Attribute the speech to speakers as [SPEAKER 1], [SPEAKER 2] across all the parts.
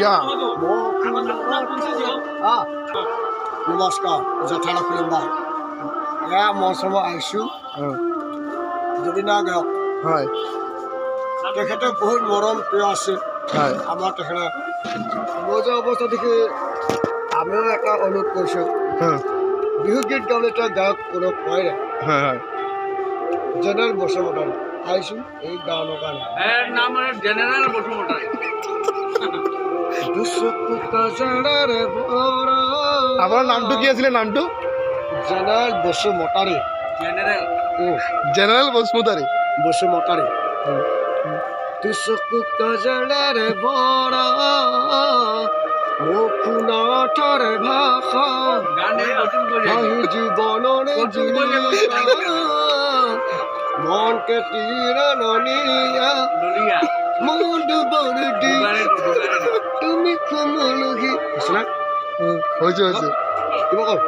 [SPEAKER 1] দিয়া
[SPEAKER 2] নমস্কাৰ জেঠাইৰ খুলিমবাই এয়া মৌচুমত আহিছোঁ জুবিনা গাঁৱত
[SPEAKER 1] হয়
[SPEAKER 2] তেখেতে বহুত মৰম প্ৰিয় আছিল
[SPEAKER 1] হয়
[SPEAKER 2] আমাৰ তেখেতে মই যে অৱস্থা দেখি আমিও এটা অনুৰোধ কৰিছোঁ বিহু গীত গাবলৈ তেওঁ গায়ক কোনো পোৱাই নাই
[SPEAKER 1] হয় হয়
[SPEAKER 2] জেনেৰেল বসুমতাৰী আহিছোঁ এই গানৰ কাৰণে
[SPEAKER 3] নাম জেনেৰেল বসুমতাৰী
[SPEAKER 1] আপোনাৰ নামটো কি আছিলে নামটো
[SPEAKER 2] জেনেৰেল বসুমতাৰী
[SPEAKER 1] জেনেৰেল বসুমতাৰী
[SPEAKER 2] বসুমতাৰী দুচকু কাজেৰে বৰা মুখুনাথৰ ভাষা হাঁহি জীৱনৰে মন কেটিৰা ননিয়া মনটো বৰদি তুমি কোমলহি
[SPEAKER 1] হৈছে হৈছে
[SPEAKER 2] কিবা কওঁ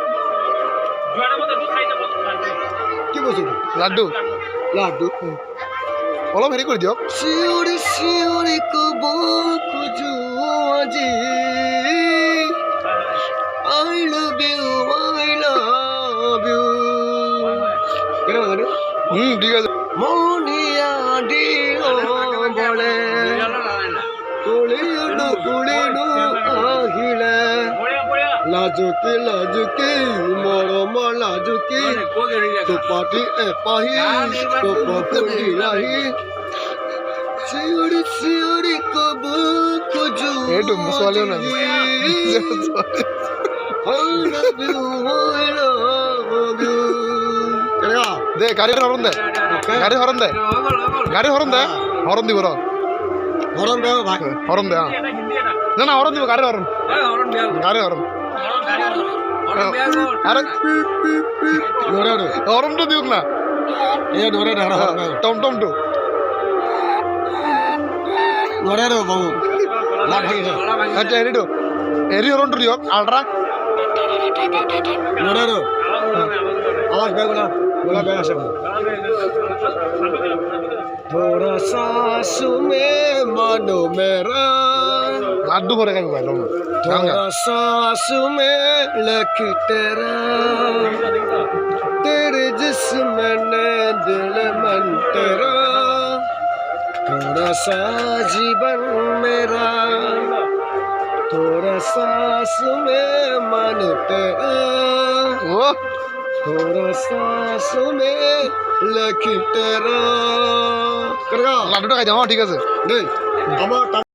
[SPEAKER 2] কি বস্তু
[SPEAKER 1] লাড্ডু
[SPEAKER 2] লাড্ডু
[SPEAKER 1] অলপ হেৰি কৰি দিয়ক
[SPEAKER 2] চিঞৰি চিঞৰি ক'ব খোজো আজি I love you, I love you কেনেকুৱা গানে
[SPEAKER 1] ঠিক আছে
[SPEAKER 2] মনিয়া দিও বলে কুলিনো কুলিনো আহিলে লাজুকি লাজুকি মৰম লাজুকি টোপাটি এপাহি টোপি লাহি চিঞৰি চিঞৰি ক'ব খোজো
[SPEAKER 1] এইটো ছোৱালীও নাই দে গাড়ী হৰণ দে গাড়ী হৰণ দে গাড়ী হৰণ দে হৰণ দিব ৰ
[SPEAKER 2] হৰণ দে ভাই
[SPEAKER 1] হৰণ দে না না হৰণ দিব গাড়ী হৰণ গাড়ী হৰণ আরে হরণটা দিওক না
[SPEAKER 2] এই নৰে
[SPEAKER 1] টমটমটো
[SPEAKER 2] নৰে বাবু লাভ ভাঙিছে
[SPEAKER 1] আচ্ছা হেৰিটো হেৰি হৰণটো দিয়ক আল্ট্ৰা
[SPEAKER 2] নৰে আৱাজ বেয়া গলা গলা বেয়া আছে थोड़ा सांसों में मानो मेरा
[SPEAKER 1] লাড্ডু করে খাই ভাই লম
[SPEAKER 2] थोड़ा सांसों में लख तेरा तेरे जिस्म में दिल मन तेरा थोड़ा सा जीवन मेरा थोड़ा सांस में मन तेरा
[SPEAKER 1] ও
[SPEAKER 2] थोड़ा सांस में लख तेरा करगा
[SPEAKER 1] লাড্ডুটা খাই দাও ঠিক আছে
[SPEAKER 2] नहीं আমার